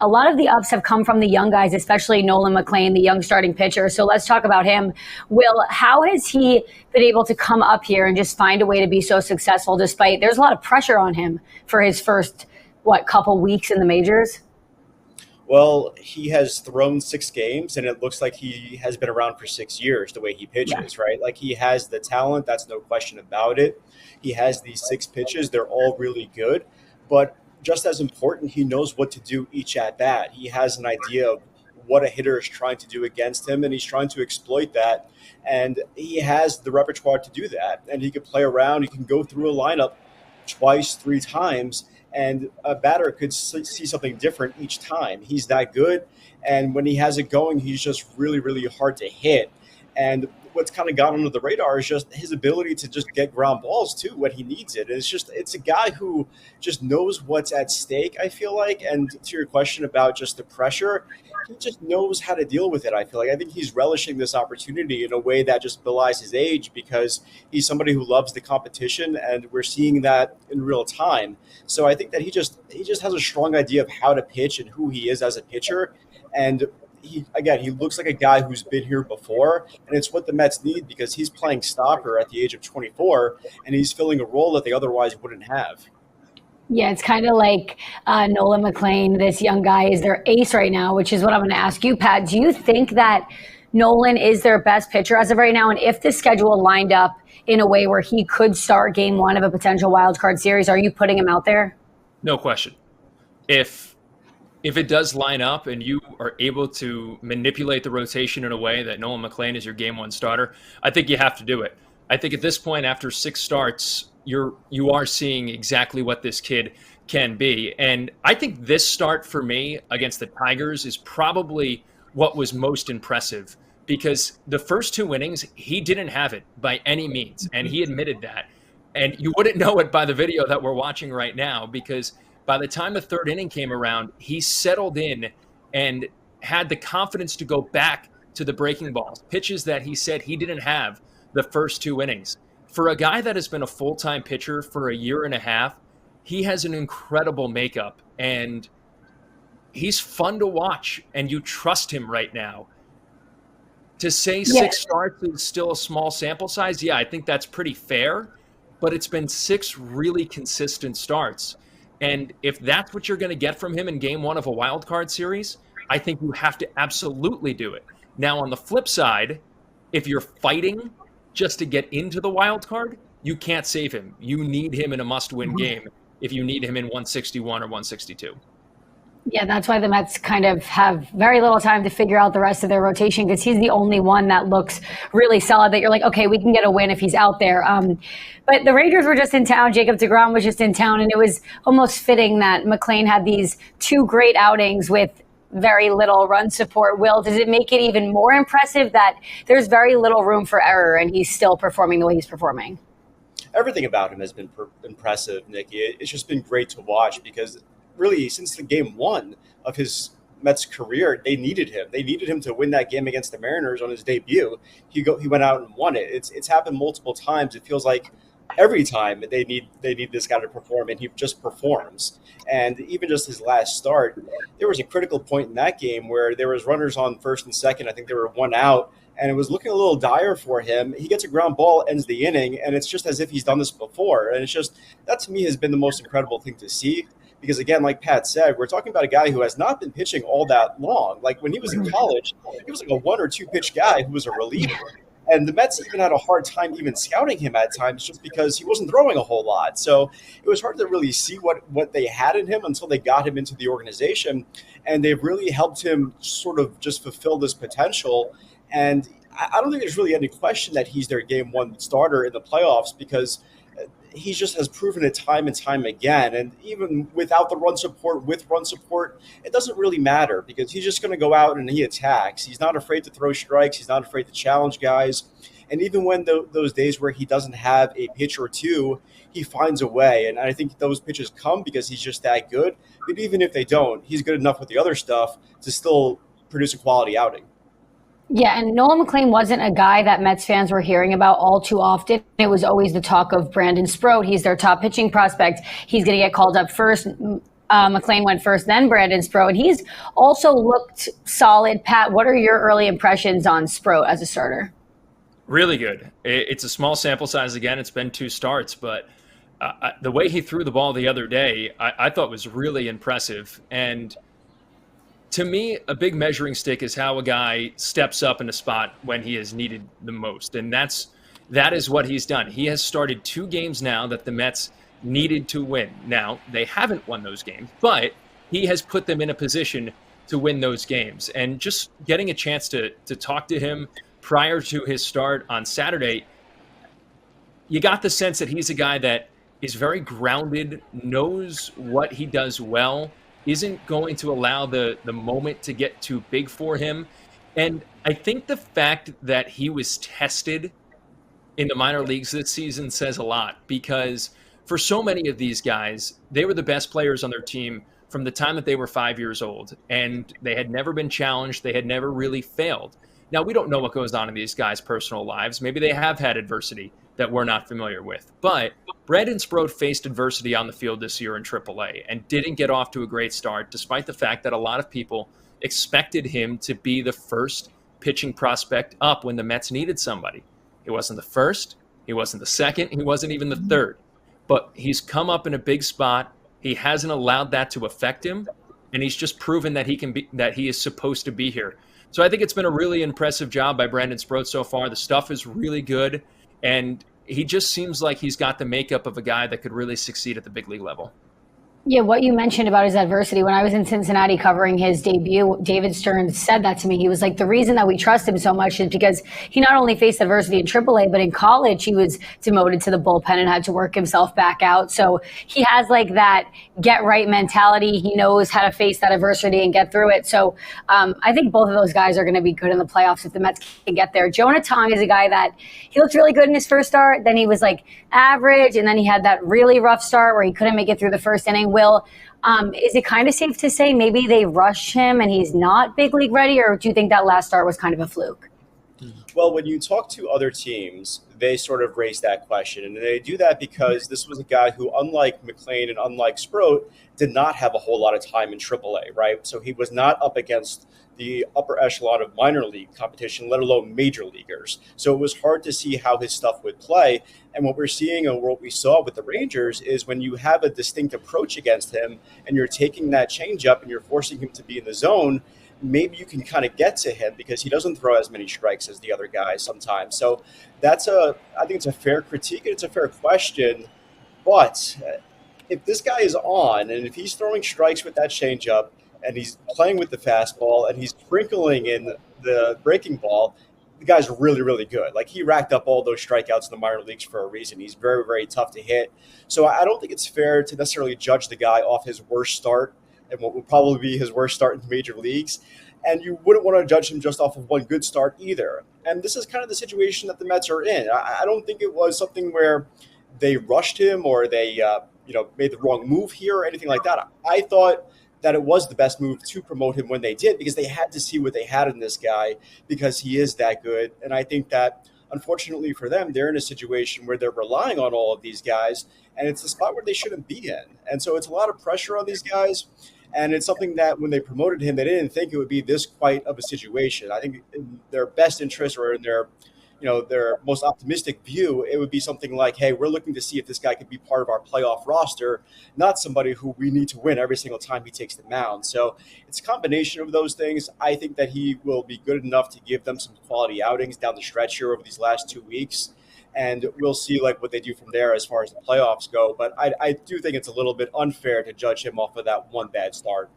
a lot of the ups have come from the young guys, especially Nolan McLean, the young starting pitcher. So let's talk about him. Will, how has he been able to come up here and just find a way to be so successful despite there's a lot of pressure on him for his first, couple weeks in the majors? Well, he has thrown 6 games, and it looks like he has been around for 6 years the way he pitches, right? Like, he has the talent. That's no question about it. He has these 6 pitches. They're all really good. But just as important, he knows what to do each at bat. He has an idea of what a hitter is trying to do against him, and he's trying to exploit that. And he has the repertoire to do that. And he can play around. He can go through a lineup twice, 3 times, and a batter could see something different each time. He's that good, and when he has it going, he's just really, really hard to hit. And what's kind of gone under the radar is just his ability to just get ground balls too when he needs it. It's a guy who just knows what's at stake, I feel like. And to your question about just the pressure, he just knows how to deal with it, I feel like. I think he's relishing this opportunity in a way that just belies his age, because he's somebody who loves the competition, and we're seeing that in real time. So I think that he just has a strong idea of how to pitch and who he is as a pitcher. And he looks like a guy who's been here before, and it's what the Mets need, because he's playing stopper at the age of 24, and he's filling a role that they otherwise wouldn't have. Yeah, it's kind of like Nolan McLean, this young guy, is their ace right now, which is what I'm going to ask you, Pat. Do you think that Nolan is their best pitcher as of right now? And if the schedule lined up in a way where he could start game 1 of a potential wild card series, are you putting him out there? No question. If it does line up and you are able to manipulate the rotation in a way that Nolan McLean is your game 1 starter, I think you have to do it. I think at this point, after 6 starts, you are seeing exactly what this kid can be. And I think this start for me against the Tigers is probably what was most impressive, because the first 2 innings, he didn't have it by any means. And he admitted that. And you wouldn't know it by the video that we're watching right now, because by the time the 3rd inning came around, he settled in and had the confidence to go back to the breaking balls, pitches that he said he didn't have the first 2 innings. For a guy that has been a full-time pitcher for a year and a half, he has an incredible makeup, and he's fun to watch, and you trust him right now. To say 6 starts is still a small sample size, yeah, I think that's pretty fair, but it's been 6 really consistent starts. And if that's what you're going to get from him in game 1 of a wild card series, I think you have to absolutely do it. Now, on the flip side, if you're fighting just to get into the wild card, you can't save him. You need him in a must-win game if you need him in 161 or 162. Yeah, that's why the Mets kind of have very little time to figure out the rest of their rotation, because he's the only one that looks really solid that you're like, okay, we can get a win if he's out there. But the Rangers were just in town. Jacob deGrom was just in town, and it was almost fitting that McLean had these 2 great outings with very little run support. Will, does it make it even more impressive that there's very little room for error and he's still performing the way he's performing? Everything about him has been impressive, Niki. It's just been great to watch, because really, since the game 1 of his Mets career, they needed him. They needed him to win that game against the Mariners on his debut. He went out and won it. It's happened multiple times. It feels like every time they need this guy to perform, and he just performs. And even just his last start, there was a critical point in that game where there was runners on first and second. I think there were 1 out, and it was looking a little dire for him. He gets a ground ball, ends the inning, and it's just as if he's done this before. And it's just, that to me has been the most incredible thing to see. Because again, like Pat said, we're talking about a guy who has not been pitching all that long. Like when he was in college, he was like a 1 or 2 pitch guy who was a reliever. And the Mets even had a hard time even scouting him at times, just because he wasn't throwing a whole lot. So it was hard to really see what they had in him until they got him into the organization. And they've really helped him sort of just fulfill this potential. And I don't think there's really any question that he's their game 1 starter in the playoffs, because he just has proven it time and time again. And even without the run support, with run support, it doesn't really matter, because he's just going to go out and he attacks. He's not afraid to throw strikes. He's not afraid to challenge guys. And even when those days where he doesn't have a pitch or 2, he finds a way. And I think those pitches come because he's just that good. But even if they don't, he's good enough with the other stuff to still produce a quality outing. Yeah, and Nolan McLean wasn't a guy that Mets fans were hearing about all too often. It was always the talk of Brandon Sproat. He's their top pitching prospect. He's going to get called up first. McLean went first, then Brandon Sproat, and he's also looked solid. Pat, what are your early impressions on Sproat as a starter? Really good. It's a small sample size again. It's been 2 starts, but the way he threw the ball the other day, I thought was really impressive. And to me, a big measuring stick is how a guy steps up in a spot when he is needed the most. And that is what he's done. He has started 2 games now that the Mets needed to win. Now, they haven't won those games, but he has put them in a position to win those games. And just getting a chance to talk to him prior to his start on Saturday, you got the sense that he's a guy that is very grounded, knows what he does well, isn't going to allow the moment to get too big for him. And I think the fact that he was tested in the minor leagues this season says a lot, because for so many of these guys, they were the best players on their team from the time that they were 5 years old, and they had never been challenged. They had never really failed. Now, we don't know what goes on in these guys' personal lives. Maybe they have had adversity that we're not familiar with. But Brandon Sproat faced adversity on the field this year in AAA and didn't get off to a great start, despite the fact that a lot of people expected him to be the first pitching prospect up when the Mets needed somebody. He wasn't the first. He wasn't the second. He wasn't even the third. But he's come up in a big spot. He hasn't allowed that to affect him, and he's just proven that he is supposed to be here. So I think it's been a really impressive job by Brandon Sproat so far. The stuff is really good, and he just seems like he's got the makeup of a guy that could really succeed at the big league level. Yeah, what you mentioned about his adversity, when I was in Cincinnati covering his debut, David Stern said that to me. He was like, the reason that we trust him so much is because he not only faced adversity in AAA, but in college he was demoted to the bullpen and had to work himself back out. So he has like that get right mentality. He knows how to face that adversity and get through it. So I think both of those guys are going to be good in the playoffs if the Mets can get there. Jonah Tong is a guy that he looked really good in his first start. Then he was like average, and then he had that really rough start where he couldn't make it through the first inning. Will, is it kind of safe to say maybe they rushed him and he's not big league ready, or do you think that last start was kind of a fluke? Well, when you talk to other teams, they sort of raise that question. And they do that because this was a guy who, unlike McLean and unlike Sproat, did not have a whole lot of time in AAA, right? So he was not up against the upper echelon of minor league competition, let alone major leaguers. So it was hard to see how his stuff would play. And what we're seeing and what we saw with the Rangers is when you have a distinct approach against him and you're taking that changeup and you're forcing him to be in the zone, maybe you can kind of get to him because he doesn't throw as many strikes as the other guys sometimes. So I think it's a fair critique and it's a fair question. But if this guy is on and if he's throwing strikes with that changeup and he's playing with the fastball and he's sprinkling in the breaking ball, the guy's really, really good. Like, he racked up all those strikeouts in the minor leagues for a reason. He's very, very tough to hit. So I don't think it's fair to necessarily judge the guy off his worst start and what will probably be his worst start in the major leagues. And you wouldn't want to judge him just off of one good start either. And this is kind of the situation that the Mets are in. I don't think it was something where they rushed him or they made the wrong move here or anything like that. I thought that it was the best move to promote him when they did, because they had to see what they had in this guy because he is that good. And I think that, unfortunately for them, they're in a situation where they're relying on all of these guys, and it's a spot where they shouldn't be in. And so it's a lot of pressure on these guys. And it's something that when they promoted him, they didn't think it would be this quite of a situation. I think in their best interest, or in their most optimistic view, it would be something like, hey, we're looking to see if this guy could be part of our playoff roster, not somebody who we need to win every single time he takes the mound. So it's a combination of those things. I think that he will be good enough to give them some quality outings down the stretch here over these last 2 weeks. And we'll see what they do from there as far as the playoffs go. But I do think it's a little bit unfair to judge him off of that one bad start.